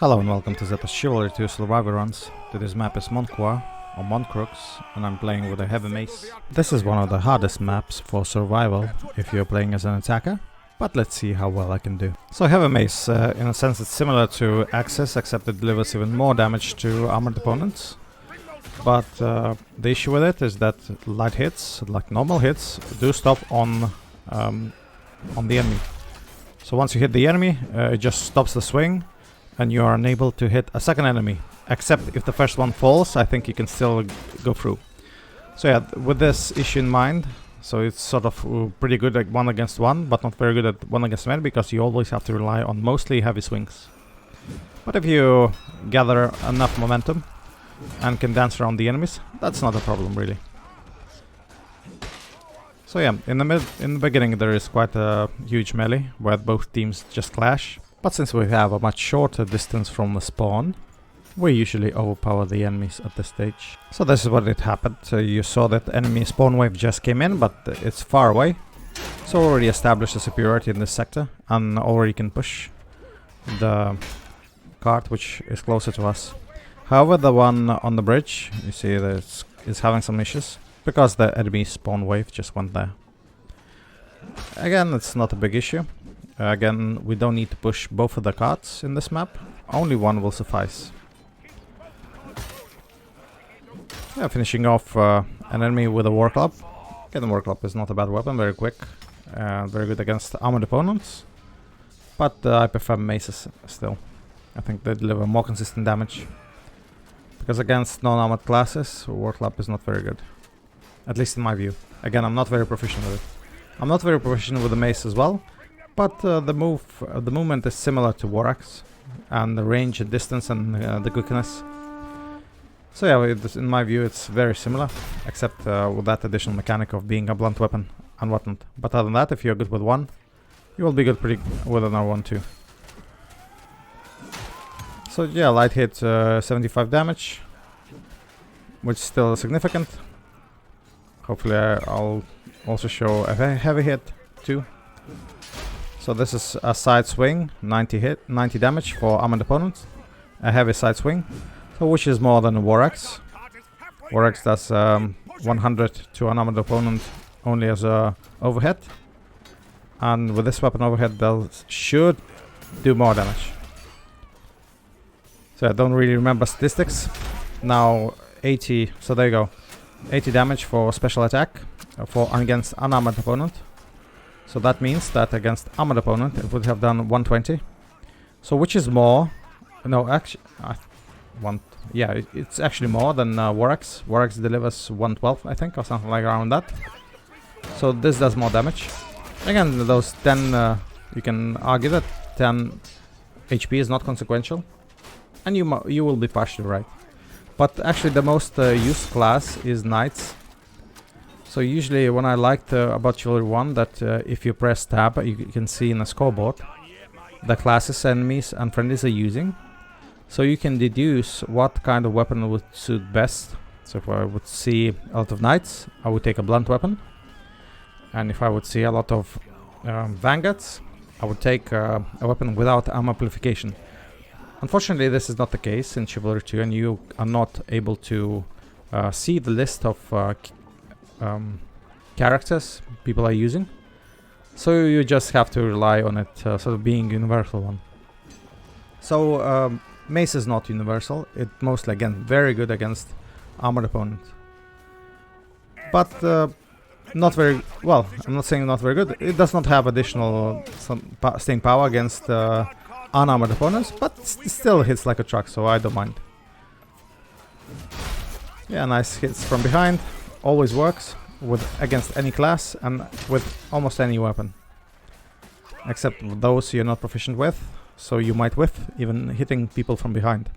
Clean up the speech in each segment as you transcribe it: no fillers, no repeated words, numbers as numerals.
Hello and welcome to Zeta's Chivalry 2 Survivor runs. Today's map is Montcrux or Montcrux and I'm playing with a heavy mace. This is one of the hardest maps for survival if you're playing as an attacker, but let's see how well I can do. So heavy mace, in a sense it's similar to Axis except it delivers even more damage to armored opponents. But the issue with it is that light hits, like normal hits, do stop on the enemy. So once you hit the enemy, it just stops the swing and you are unable to hit a second enemy. Except if the first one falls, I think you can still go through. So yeah, with this issue in mind, so it's sort of pretty good at 1 against 1, but not very good at 1 against many because you always have to rely on mostly heavy swings. But if you gather enough momentum and can dance around the enemies, that's not a problem really. So yeah, in the beginning there is quite a huge melee where both teams just clash. But since we have a much shorter distance from the spawn, we usually overpower the enemies at this stage. So this is what it happened. You saw that enemy spawn wave just came in, but it's far away. So already established a superiority in this sector and already can push the cart which is closer to us. However, the one on the bridge, you see that is having some issues because the enemy spawn wave just went there. Again, it's not a big issue. Again, we don't need to push both of the carts in this map. Only one will suffice. Yeah, finishing off an enemy with a war club. Again, the war club is not a bad weapon, very quick. Very good against armored opponents. But I prefer maces still. I think they deliver more consistent damage. Because against non-armored classes, war club is not very good. At least in my view. Again, I'm not very proficient with it. I'm not very proficient with the mace as well. But the movement is similar to war axe, and the range and distance and the quickness. So yeah, in my view it's very similar, except with that additional mechanic of being a blunt weapon and whatnot. But other than that, if you're good with one, you will be good with another one too. So yeah, light hit 75 damage, which is still significant. Hopefully I'll also show a heavy hit too. So this is a side swing, 90 damage for armored opponents. A heavy side swing, so which is more than a war axe. War axe does 100 to an armored opponent only as a overhead. And with this weapon overhead, they'll should do more damage. So I don't really remember statistics. Now 80, so there you go. 80 damage for special attack for against unarmored opponent. So that means that against armored opponent it would have done 120. So which is more? No, actually, it's actually more than war axe. War axe delivers 112, I think, or something like around that. So this does more damage. Again, those 10, you can argue that 10 HP is not consequential, and you will be partially right. But actually, the most used class is knights. So usually when I liked about Chivalry 1 that if you press tab you can see in the scoreboard the classes enemies and friendlies are using. So you can deduce what kind of weapon would suit best. So if I would see a lot of knights, I would take a blunt weapon. And if I would see a lot of vanguards, I would take a weapon without armor amplification. Unfortunately this is not the case in Chivalry 2 and you are not able to see the list of characters people are using, so you just have to rely on it sort of being universal one. So mace is not universal. It mostly, again, very good against armored opponents, but not very well. I'm not saying not very good. It does not have additional staying power against unarmored opponents, but still hits like a truck, so I don't mind. Yeah, nice hits from behind. Always works against any class and with almost any weapon, except those you're not proficient with, so you might whiff even hitting people from behind.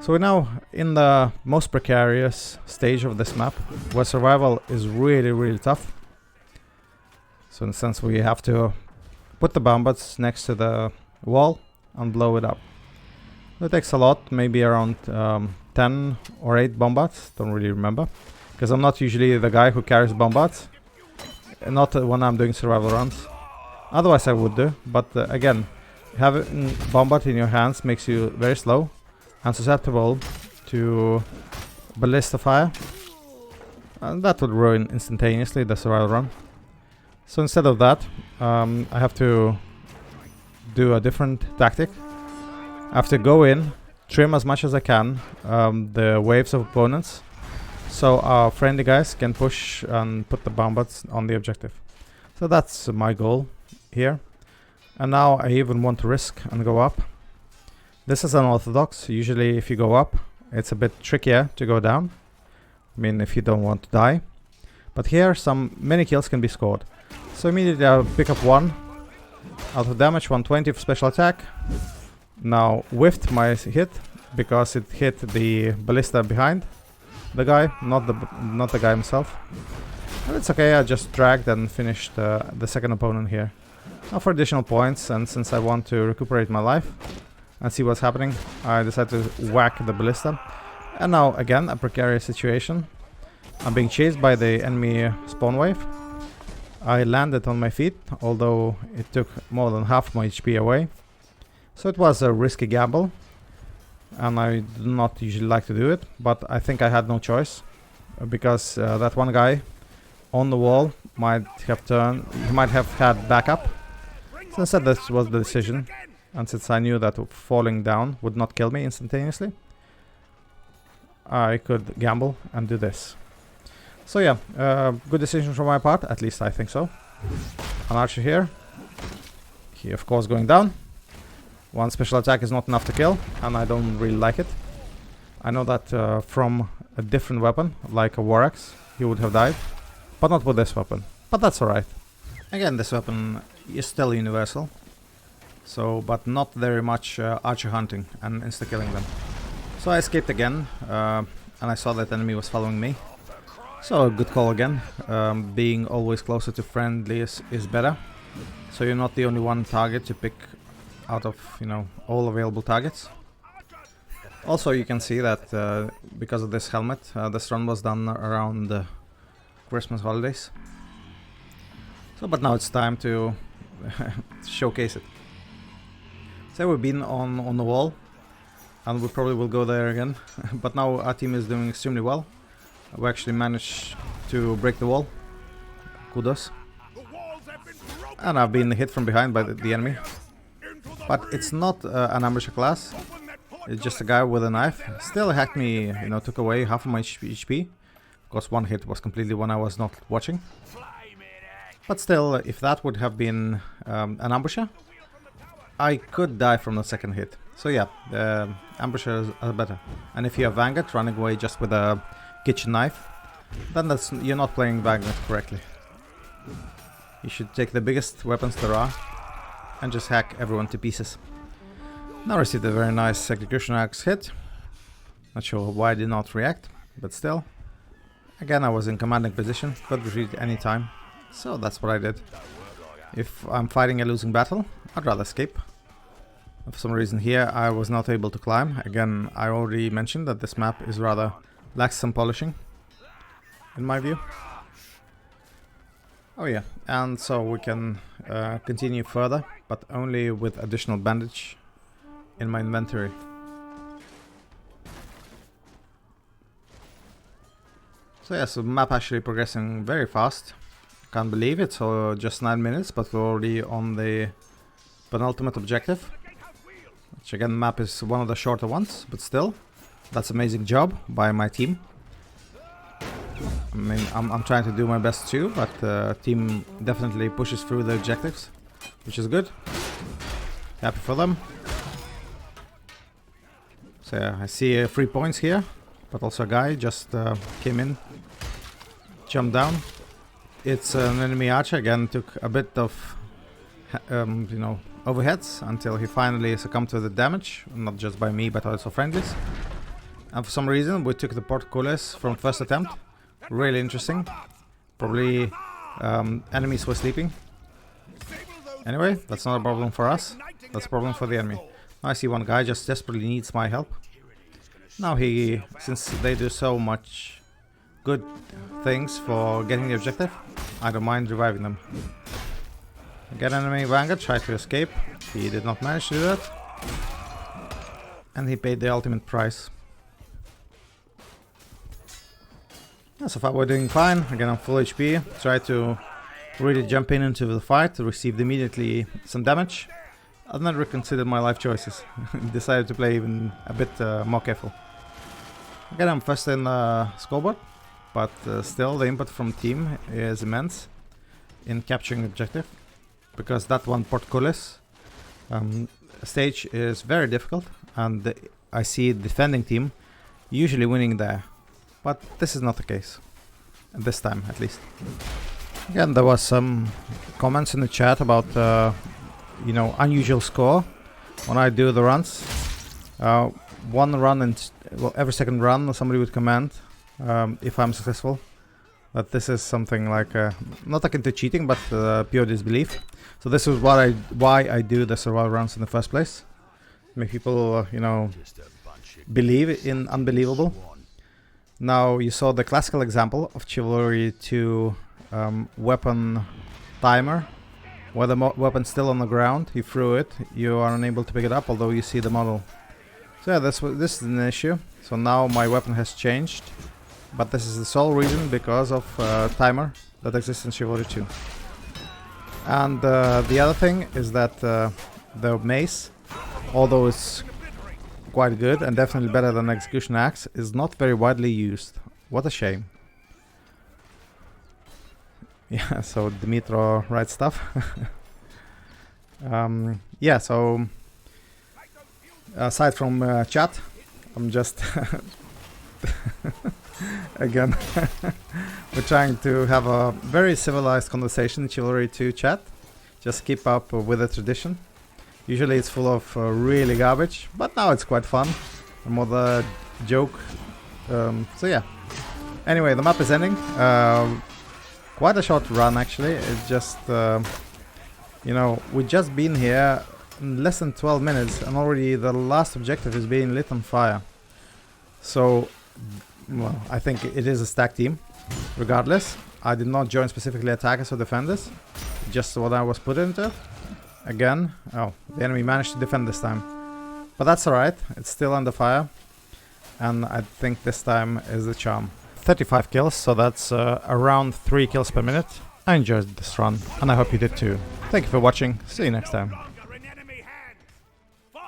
So we're now in the most precarious stage of this map, where survival is really tough. So in a sense we have to put the bombards next to the wall and blow it up. It takes a lot, maybe around 10 or 8 bombards, don't really remember. Because I'm not usually the guy who carries bombards. Not when I'm doing survival runs. Otherwise I would do, but again, Having bombard in your hands makes you very slow and susceptible to ballista fire, and that would ruin instantaneously the survival run. So instead of that, I have to do a different tactic. I have to go in, trim as much as I can the waves of opponents, so our friendly guys can push and put the bombards on the objective. So that's my goal here. And now I even want to risk and go up. This is unorthodox. Usually if you go up, it's a bit trickier to go down. I mean, if you don't want to die. But here many kills can be scored. So immediately I'll pick up 1 out of damage, 120 for special attack. Now whiffed my hit because it hit the ballista behind the guy, not the guy himself. But it's okay, I just dragged and finished the second opponent here. Now for additional points, and since I want to recuperate my life and see what's happening, I decided to whack the ballista. And now again a precarious situation. I'm being chased by the enemy spawn wave. I landed on my feet, although it took more than half my HP away. So it was a risky gamble, and I do not usually like to do it, but I think I had no choice, because that one guy on the wall might have had backup. So instead this was the decision, and since I knew that falling down would not kill me instantaneously, I could gamble and do this. So yeah, good decision from my part, at least I think so. An archer here. He of course going down. One special attack is not enough to kill, and I don't really like it. I know that from a different weapon, like a war axe, he would have died. But not with this weapon. But that's alright. Again, this weapon is still universal. So, but not very much archer hunting and insta-killing them. So I escaped again, and I saw that the enemy was following me. So a good call again. Being always closer to friendlies is better. So you're not the only one target to pick out of, all available targets. Also, you can see that because of this helmet, this run was done around the Christmas holidays. So, but now it's time to showcase it. So we've been on the wall, and we probably will go there again. But now our team is doing extremely well. We actually managed to break the wall. Kudos. And I've been hit from behind by the enemy. But it's not an ambusher class. It's just a guy with a knife. Still hacked me, took away half of my HP. Of course, one hit was completely when I was not watching. But still, if that would have been an ambusher, I could die from the second hit. So yeah, the ambushers are better. And if you have Vanguard running away just with a kitchen knife, then you're not playing Vanguard correctly. You should take the biggest weapons there are and just hack everyone to pieces. Now I received a very nice execution axe hit. Not sure why I did not react, but still. Again, I was in commanding position, could retreat any time. So that's what I did. If I'm fighting a losing battle, I'd rather escape. For some reason here I was not able to climb. Again, I already mentioned that this map is rather lacks some polishing, in my view. Oh yeah, and so we can continue further, but only with additional bandage in my inventory. So yeah, so the map actually progressing very fast. Can't believe it, so just 9 minutes, but we're already on the penultimate objective. Which again, the map is one of the shorter ones, but still, that's amazing job by my team. I mean, I'm trying to do my best too, but the team definitely pushes through the objectives, which is good. Happy for them. So yeah, I see 3 points here, but also a guy just came in, jumped down. It's an enemy archer, again took a bit of, overheads until he finally succumbed to the damage, not just by me but also friendlies. And for some reason we took the portcullis from first attempt. Really interesting. Probably enemies were sleeping. Anyway, that's not a problem for us. That's a problem for the enemy. Now I see one guy just desperately needs my help. Now since they do so much good things for getting the objective, I don't mind reviving them. Get enemy Vanguard, try to escape. He did not manage to do that. And he paid the ultimate price. Yeah, so far we're doing fine. Again, I'm full HP. Try to really jump into the fight, received immediately some damage. I've not reconsidered my life choices. Decided to play even a bit more careful. Again, I'm first in scoreboard, but still the input from team is immense in capturing the objective, because that one portcullis stage is very difficult, and I see defending team usually winning there, but this is not the case, this time at least. Again, there was some comments in the chat about you know, unusual score when I do the runs. One run and well, every second run somebody would comment if I'm successful that this is something like not akin to cheating, but pure disbelief. So this is why I do the survival runs in the first place. Make people you know, believe in unbelievable. Now you saw the classical example of Chivalry 2 weapon timer, where the weapon's still on the ground. You threw it, you are unable to pick it up, although you see the model. So yeah, this is an issue. So now my weapon has changed, but this is the sole reason because of timer that exists in Chivalry 2. And the other thing is that the mace, although it's quite good and definitely better than execution axe, is not very widely used. What a shame. Yeah, so Dimitro writes stuff. Yeah, so aside from chat, I'm just again we're trying to have a very civilized conversation in Chivalry 2 chat. Just keep up with the tradition. Usually it's full of really garbage, but now it's quite fun. More the joke. So yeah. Anyway, the map is ending. Quite a short run actually. It's just you know, we've just been here in less than 12 minutes and already the last objective is being lit on fire. So well, I think it is a stack team. Regardless, I did not join specifically attackers or defenders, just what I was put into. Again, oh, the enemy managed to defend this time, but that's alright, it's still under fire, and I think this time is the charm. 35 kills, so that's around 3 kills per minute. I enjoyed this run, and I hope you did too. Thank you for watching, see you next time.